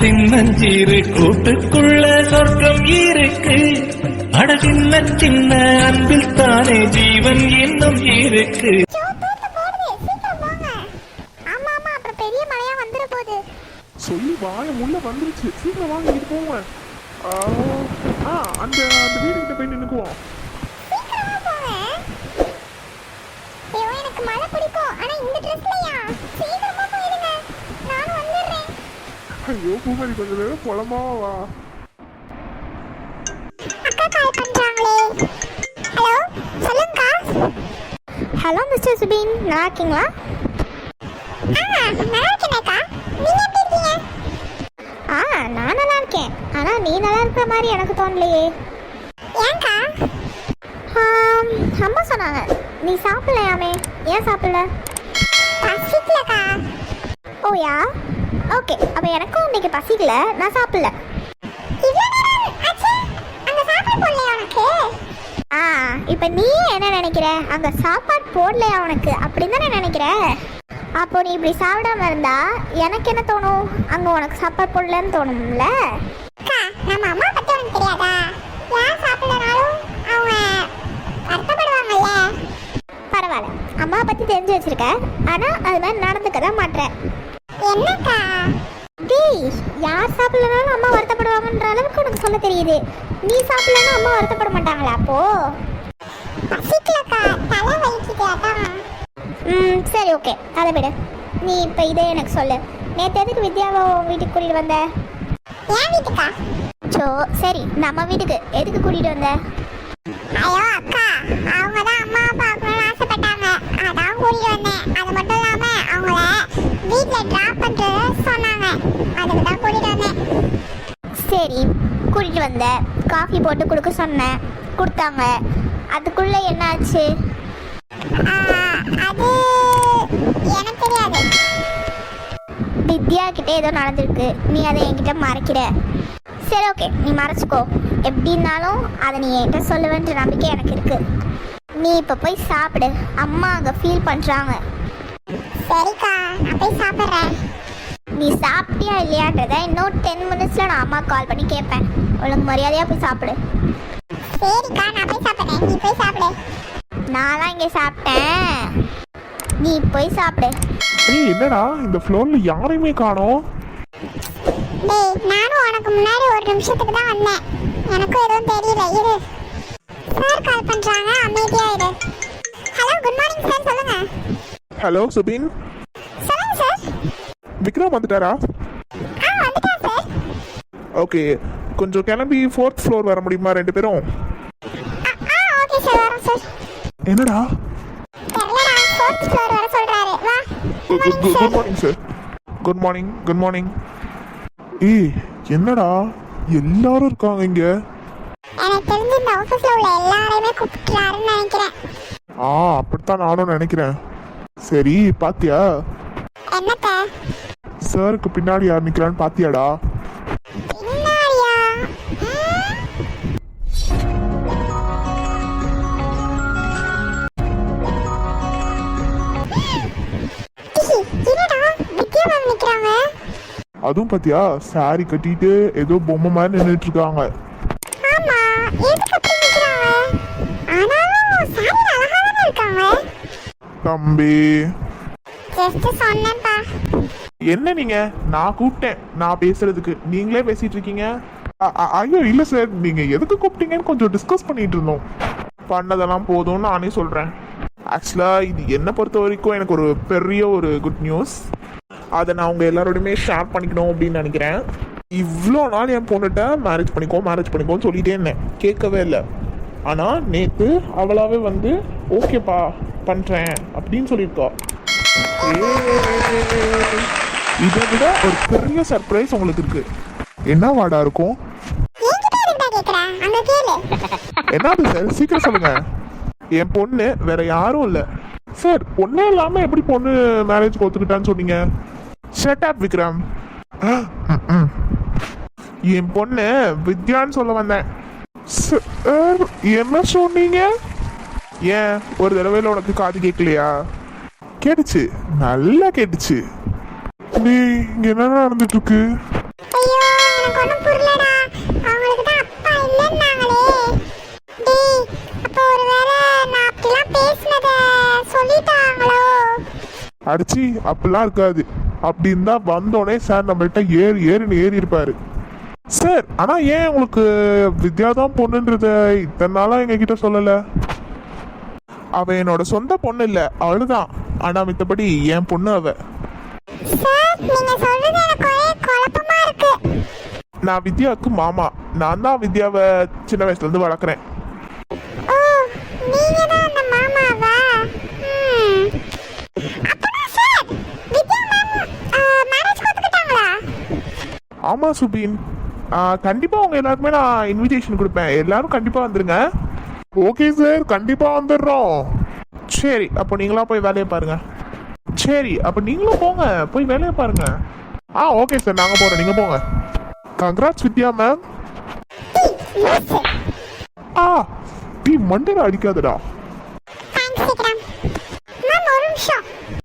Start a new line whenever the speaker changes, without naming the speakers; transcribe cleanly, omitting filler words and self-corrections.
சின்னஞ்சிறு கூட்டுக்குள்ள சொர்க்கம் இருக்கு. அட சின்ன சின்ன அன்பில் தானே ஜீவன் இன்னும் இருக்கு.
சொல்லி வாய உள்ள வந்துருச்சு. சீக்கிரம் வாங்க, இங்கிட்டு போங்க. அந்த வீடு கிட்ட போய் நின்னுக்குவோம். ஐயோ பூமாரி, கொஞ்சம் நேரம் போலமா வா.
ஹலோ மிஸ்டர் சுபீன், நல்லா இருக்கீங்களா? நான் நல்லா இருக்கேன். ஆனா நீ நல்லா இருக்கிற மாதிரி எனக்கு தோணலையே. ஏன்க்கா? அம்மா சொன்னாங்க நீ சாப்பிடலையாமே. ஏன் சாப்பிடல? பசிக்கலக்கா. ஓயா, ஓகே. அப்ப எனக்கும் இன்னைக்கு பசிக்கல, நான் சாப்பிடல. இப்ப நீ என்ன நினைக்கிற? அங்க சாப்பாடு போடலையா உனக்கு அப்படின்னு தானே நினைக்கிற? அப்போ நீ இப்படி சாப்பிடாம இருந்தா எனக்கு என்ன தோணும்? அங்க உனக்கு சாப்பாடு போடலன்னு தோணும்ல. நம்ம அம்மா பத்தி உனக்கு தெரியாதா? யார் சாப்பிடலனாலும் அவங்க வருத்தப்படுவாங்கல்ல. பரவாயில்ல, அம்மா பத்தி தெரிஞ்சு வச்சிருக்க. ஆனா அது மாதிரி நடந்துக்க தான் மாட்டேன். என்னக்கா? டேய், யார் சாப்பிடலனாலும் அம்மா வருத்தப்படுவாங்கன்ற அளவுக்கு உனக்கு சொல்ல தெரியுது. நீ சாப்பிடலன்னா அம்மா வருத்தப்பட மாட்டாங்களா? அப்போ சரி, ஓகே, அதை விடு. நீ இப்போ இதே எனக்கு சொல்லு. நேற்று எதுக்கு வித்யாவை வீட்டுக்கு கூட்டிகிட்டு வந்த? ஏன் வீட்டுக்கா? சரி, நம்ம வீட்டுக்கு எதுக்கு கூட்டிகிட்டு வந்த? ஐயோ அக்கா, அவங்க தான் அம்மா பார்க்கணும்னு ஆசைப்பட்டாங்க, அதான் கூட்டிகிட்டு வந்தேன். அது மட்டும் இல்லாமல் அவங்கள வீட்டில் ட்ராப் பண்ணிட்டு சொன்னாங்க, அதுக்கு தான் கூட்டிகிட்டு வந்தேன். சரி, கூட்டிகிட்டு வந்த, காஃபி போட்டு கொடுக்க சொன்னேன், கொடுத்தாங்க. அதுக்குள்ளே என்ன ஆச்சு? அது எனக்கு தெரியாது. வித்யா கிட்ட ஏதோ நடந்திருக்கு, நீ அதை என்கிட்ட மறைக்கிற. சரி, ஓகே, நீ மறைச்சிக்கோ. எப்படி இருந்தாலும் அதை நீ என்கிட்ட சொல்லுவேன்ற நம்பிக்கை எனக்கு இருக்கு. நீ இப்போ போய் சாப்பிடு, அம்மா அங்கே ஃபீல் பண்ணுறாங்க. சரிக்கா, நான் போய் சாப்பிட்றேன். நீ சாப்பிட்டியா இல்லையான்றத இன்னும் 10 மினிட்ஸில் நான் அம்மா கால் பண்ணி கேட்பேன். உனக்கு மரியாதையாக போய் சாப்பிடு. சரிக்கா, நான் போய் சாப்பிட்றேன், நீ போய் சாப்பிடு. நான்லாம் இங்கே சாப்பிட்டேன், நீ போய் சாப்பிடு.
என்னடா இந்த ஃப்ளோர்ல யாரையுமே காணோம்?
டேய், நானும் உனக்கு முன்னாடி ஒரு நிமிஷத்துக்கு தான் வந்தேன். எனக்கும் எதுவும் தெரியல. இரு, சார் கால் பண்றாங்க, அமைதியா இரு. ஹலோ, குட் மார்னிங் சார், சொல்லுங்க.
ஹலோ சுபின்.
சொல்லுங்க சார்.
விக்ரம் வந்துட்டாரா?
வந்துட்டார் சார்.
ஓகே, கொஞ்சம் கிளம்பி 4th ஃப்ளோர் வர முடியுமா ரெண்டு பேரும்?
ஓகே சார், வரேன் சார்.
என்னடா?
தெரியலடா, 4th ஃப்ளோர் வர சொல்றாரு. வா.
Good morning sir. Good morning. Good morning. என்னடா எல்லாரும் இருக்காங்க இங்க?
எனக்கு தெரிஞ்சு இந்த ஆபீஸ்ல உள்ள எல்லாரையுமே கூப்பிட்டுறாருன்னு நினைக்கிறேன்.
அப்படித்தான் நானும் நினைக்கிறேன். சரி, பாத்தியா
என்னத்த?
சாருக்கு பின்னாடி யார் நிக்கிறான்னு பாத்தியாடா?
பின்னாடியா?
அதுவும் பாத்தியா, சாரி கட்டிட்டு ஏதோ பொம்மை மாதிரி நின்றுட்டு இருக்காங்க.
ஆமா, எதுக்கு அப்படி நிக்கறாங்க? ஆனாலும் சாரி அழகாதான் இருக்காங்க.
தம்பி,
ஜஸ்ட் சொன்னேன்ப்பா.
என்ன நீங்க? நான் கூப்பிட்டேன் நான் பேசுறதுக்கு, நீங்களே பேசிட்டு இருக்கீங்க. ஐயோ இல்ல சார், நீங்க எதுக்கு கூப்பிட்டீங்கன்னு கொஞ்சம் டிஸ்கஸ் பண்ணிட்டு இருந்தோம். பண்ணதெல்லாம் போதும்னு நானே சொல்றேன். ஆக்சுவலா இது என்ன பொறுத்த வரைக்கும் எனக்கு ஒரு பெரிய ஒரு குட் நியூஸ். அதை நான் உங்க எல்லாரோடையுமே ஷேர் பண்ணிக்கணும் அப்படின்னு நினைக்கிறேன். இவ்வளோ நாள் என் பொண்ணுகிட்ட மேரேஜ் பண்ணிக்கோன்னு சொல்லிட்டே இருந்தேன், கேட்கவே இல்லை. ஆனால் நேற்று அவளாவே வந்து ஓகேப்பா பண்ணுறேன் அப்படின்னு சொல்லியிருக்கா. இதை விட ஒரு பெரிய சர்ப்ரைஸ் உங்களுக்கு இருக்கு. என்ன வாடா இருக்கும்? என்னது சார், சீக்கிரம் சொல்லுங்க. என் பொண்ணு வேற யாரும் இல்லை சார். பொண்ணே இல்லாமல் எப்படி பொண்ணு மேரேஜ் ஒத்துக்கிட்டான்னு சொன்னீங்க? Shut up Vikram. என் பொண்ணு வித்யான்னு சொல்ல வந்தேன். என்ன சொன்னீங்க? ஏன் ஒரு தடவையில் உனக்கு காது கேட்கலையா? கேட்டுச்சு, நல்லா கேட்டுச்சு. நீ இங்க என்ன நடந்துட்டு இருக்கு?
ஐயோ
அடிச்சு அப்படிலாம் இருக்காது. அப்படி இருந்தா வந்தோடனே சார் நம்மள்கிட்ட ஏறுன்னு ஏறி இருப்பாரு. சார் ஆனா ஏன் உங்களுக்கு வித்யா தான் பொண்ணுன்றத இத்தனை நாளா எங்ககிட்ட சொல்லல? அவ என்னோட சொந்த பொண்ணு இல்ல, அவளுதான். ஆனா மித்தபடி என் பொண்ணு அவ.
சார் நீங்க சொல்றது எனக்கு ஒரே குழப்பமா இருக்கு.
நான் வித்யாவுக்கு மாமா. நான் தான் வித்யாவை சின்ன வயசுல இருந்து வளர்க்குறேன்.
ஓ நீங்க தான் அந்த மாமாவா? அப்பனா சார் வித்யா மேம் மேரேஜ் கொடுத்துட்டாங்களா?
ஆமா சுபின், கண்டிப்பா உங்க எல்லாருக்குமே நான் இன்விடேஷன் கொடுப்பேன். எல்லாரும் கண்டிப்பா வந்துருங்க. ஓகே சார், கண்டிப்பா வந்துடுறோம். சரி, அப்போ நீங்களா போய் வேலையை பாருங்க. சரி, அப்போ நீங்களும் போங்க, போய் வேலையை பாருங்க. ஓகே சார், நாங்க போறோம், நீங்க போங்க. கங்க்ராட்ஸ் வித்யா மேம். டீ மண்டையில அடிக்காதடா.
தேங்க்ஸ் விக்ரம்.